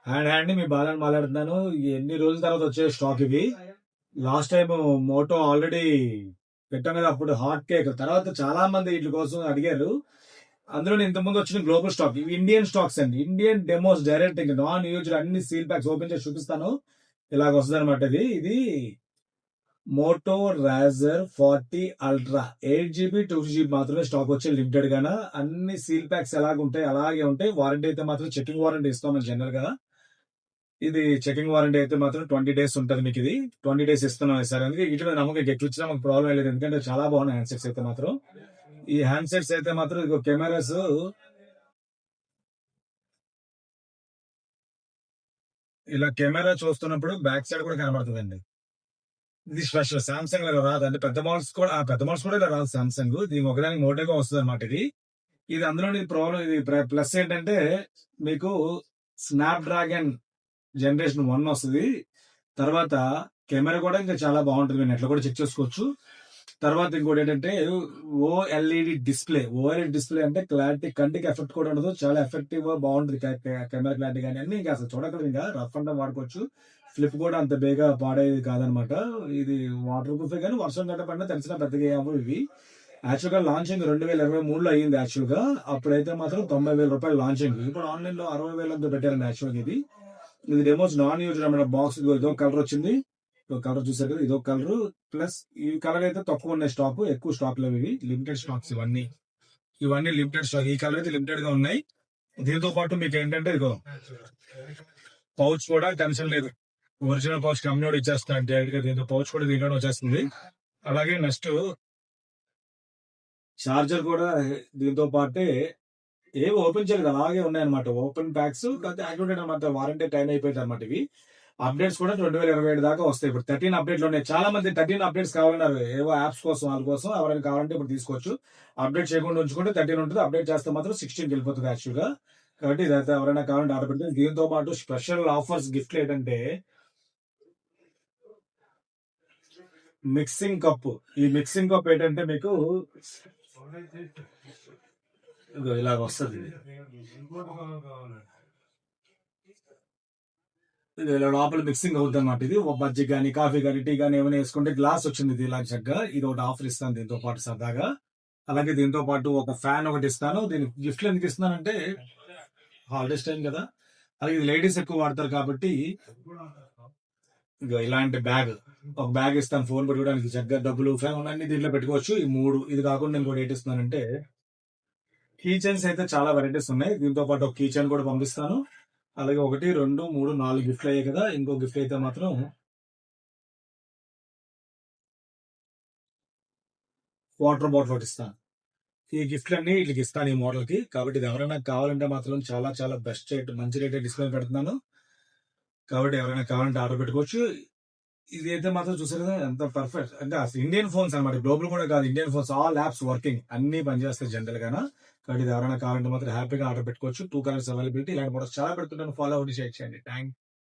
Hand మీ బాలని మాట్లాడుతున్నాను. ఎన్ని రోజుల తర్వాత వచ్చే స్టాక్ ఇవి. లాస్ట్ టైం మోటో ఆల్రెడీ పెట్టాం కదా, అప్పుడు హాట్ కేక్. తర్వాత చాలా మంది వీటి కోసం అడిగారు. అందులో ఇంతకుముందు వచ్చిన గ్లోబల్ స్టాక్, ఇవి ఇండియన్ స్టాక్స్ అండి. Indian demos direct non used అన్ని సీల్ ప్యాక్స్ ఓపెన్ చేసి చూపిస్తాను. ఇలాగ వస్తుంది అనమాట. ఇది Moto Roger 40 ultra 8GB 2GB మాత్రమే స్టాక్ వచ్చే లిమిటెడ్ గానా. అన్ని సీల్ ప్యాక్స్ ఎలాగుంటాయి అలాగే ఉంటాయి. వారంటీ అయితే మాత్రం చెకింగ్ వారంటీ ఇస్తాం జనరల్ గా. ఇది చెకింగ్ వారంటీ అయితే మాత్రం 20 days ఉంటుంది మీకు. ఇది 20 days ఇస్తున్నాం సార్. అందుకే ఇటు నమ్మకం ఎట్లు ఇచ్చినా మాకు ప్రాబ్లం లేదు, ఎందుకంటే చాలా బాగున్నాయి హ్యాండ్సెట్స్ అయితే మాత్రం. ఈ హ్యాండ్సెట్స్ అయితే మాత్రం ఇదిగో కెమెరాస్ ఇలా కెమెరా చూస్తున్నప్పుడు బ్యాక్ సైడ్ కూడా కనబడుతుందండి. ఇది స్పెషల్ సామ్సంగ్ లో రాదు అంటే పెద్ద మోడల్స్ కూడా ఇలా రాదు సామ్సంగ్. దీనికి ఒకదానికి మోటోగా వస్తుంది అనమాట. ఇది అందులో ప్రాబ్లం. ఇది ప్లస్ ఏంటంటే మీకు స్నాప్ డ్రాగన్ జనరేషన్ 1 వస్తుంది. తర్వాత కెమెరా కూడా ఇంకా చాలా బాగుంటుంది, మీరు నెట్లో కూడా చెక్ చేసుకోవచ్చు. తర్వాత ఇంకోటి ఏంటంటే ఓఎల్ఈడి డిస్ప్లే. ఓఎల్ఈడి డిస్ప్లే అంటే క్లారిటీ, కంటికి ఎఫెక్ట్ కూడా ఉండదు, చాలా ఎఫెక్టివ్ గా బాగుంటుంది కెమెరా క్లారిటీ కానీ అన్ని. ఇంకా అసలు చూడగలరు, ఇంకా రఫ్ అండ్ వాడుకోవచ్చు. ఫ్లిప్ కూడా అంత బేగా పాడేది కాదనమాట. ఇది వాటర్ ప్రూఫ్ కానీ వర్షం గట్ట పడినా తెలిసిన పెద్దగా ఏమో. ఇవి యాక్చువల్ గా లాంచింగ్ 2023లో అయ్యింది. యాక్చువల్ గా అప్పుడైతే మాత్రం 90,000 రూపాయలు లాంచింగ్. ఇప్పుడు ఆన్లైన్ లో 60,000 పెట్టారండి యాక్చువల్ గా. ఇది డెమోస్ నాన్ యూజ్ అన్నమాట. బాక్స్ ఇదో కలర్ వచ్చింది, కలర్ చూసారు కదా, ఇదో కలర్. ప్లస్ ఈ కలర్ అయితే తక్కువ ఉన్నాయి స్టాక్, ఎక్కువ స్టాక్ లేవు. ఇవి లిమిటెడ్ స్టాక్స్ ఇవన్నీ లిమిటెడ్ స్టాక్. ఈ కలర్ అయితే లిమిటెడ్ గా ఉన్నాయి. దీంతో పాటు మీకు ఏంటంటే ఇదిగో పౌచ్ కూడా టెన్షన్ లేదు. ఒరిజినల్ పౌచ్ కంపెనీ కూడా ఇచ్చేస్తున్నాడు డైరెక్ట్ గా. దీంతో పౌచ్ కూడా దీంట్లో వచ్చేస్తుంది. అలాగే నెక్స్ట్ చార్జర్ కూడా దీంతో పాటే. ఏం ఓపెన్ చేయలేదు, అలాగే ఉన్నాయన్నమాట ఓపెన్ ప్యాక్స్. యాక్టివేటెడ్ అనమాట, వారంటీ టైం అయిపోయింది అనమాట. ఇవి అప్డేట్స్ కూడా 2027 దాకా వస్తాయి. ఇప్పుడు 13 అప్డేట్లు ఉన్నాయి. చాలా మంది 13 అప్డేట్స్ కావాలన్నారు, ఏవో యాప్స్ కోసం వాళ్ళ కోసం. ఎవరైనా కావాలంటే ఇప్పుడు తీసుకోవచ్చు. అప్డేట్ చేయకుండా ఉంచుకుంటే 13 ఉంటుంది, అప్డేట్ చేస్తే మాత్రం 16 వెళ్ళిపోతుంది యాక్చువల్ గా. కాబట్టి ఇదైతే ఎవరైనా కావాలంటే ఆర్డర్ పెట్టి. దీంతో పాటు స్పెషల్ ఆఫర్స్ గిఫ్ట్లు ఏంటంటే మిక్సింగ్ కప్. ఈ మిక్సింగ్ కప్ ఏంటంటే మీకు ఇలాగ వస్తుంది. ఇలా లోపల మిక్సింగ్ అవుతుంది అనమాట. ఇది బజ్జీ కానీ కాఫీ కానీ టీ కానీ ఏమైనా వేసుకుంటే గ్లాస్ వచ్చింది ఇది ఇలా చక్కగా. ఇది ఒకటి ఆఫర్ ఇస్తాను దీంతో పాటు సరదాగా. అలాగే దీంతో పాటు ఒక ఫ్యాన్ ఒకటి ఇస్తాను. దీనికి గిఫ్ట్లు ఎందుకు ఇస్తున్నానంటే హాలిడేస్ టైం కదా, అలాగే ఇది లేడీస్ ఎక్కువ వాడతారు కాబట్టి ఇలాంటి బ్యాగ్, ఒక బ్యాగ్ ఇస్తాను ఫోన్ పెట్టుకోవడానికి. చక్కగా డబ్బులు ఫ్యాన్ అన్ని దీంట్లో పెట్టుకోవచ్చు. ఈ 3. ఇది కాకుండా ఇంకోటి ఏంటి ఇస్తున్నానంటే కీ చైన్స్ అయితే చాలా వెరైటీస్ ఉన్నాయి. దీంతో పాటు ఒక కీ చైన్ కూడా పంపిస్తాను. అలాగే 1, 2, 3, 4 గిఫ్ట్లు అయ్యాయి కదా. ఇంకో గిఫ్ట్ అయితే మాత్రం వాటర్ బాటిల్ ఒకటి ఇస్తాను. ఈ గిఫ్ట్లు అన్ని వీటికి ఇస్తాను ఈ మోడల్ కి. కాబట్టి ఇది ఎవరైనా కావాలంటే మాత్రం చాలా చాలా బెస్ట్ రేట్, మంచి రేట్ డిస్ప్లే పెడుతున్నాను. కాబట్టి ఎవరైనా కావాలంటే ఆర్డర్ పెట్టుకోవచ్చు. ఇది అయితే మాత్రం చూసారు కదా ఎంత పర్ఫెక్ట్ అంటే. అసలు ఇండియన్ ఫోన్స్ అనమాట, గ్లోబల్ కూడా కాదు, Indian phones. All apps working, అన్ని పనిచేస్తాయి జనరల్ గానా. కాబట్టి ఇది ఎవరైనా కావాలంటే మాత్రం హ్యాపీగా ఆర్డర్ పెట్టుకోవచ్చు. 2 కలర్స్ అవైలబిలిటీ. ఇలాంటి మోడల్స్ చాలా పెడుతుంటాను. ఫాలో అవ్వండి, షేర్ చేయండి. థ్యాంక్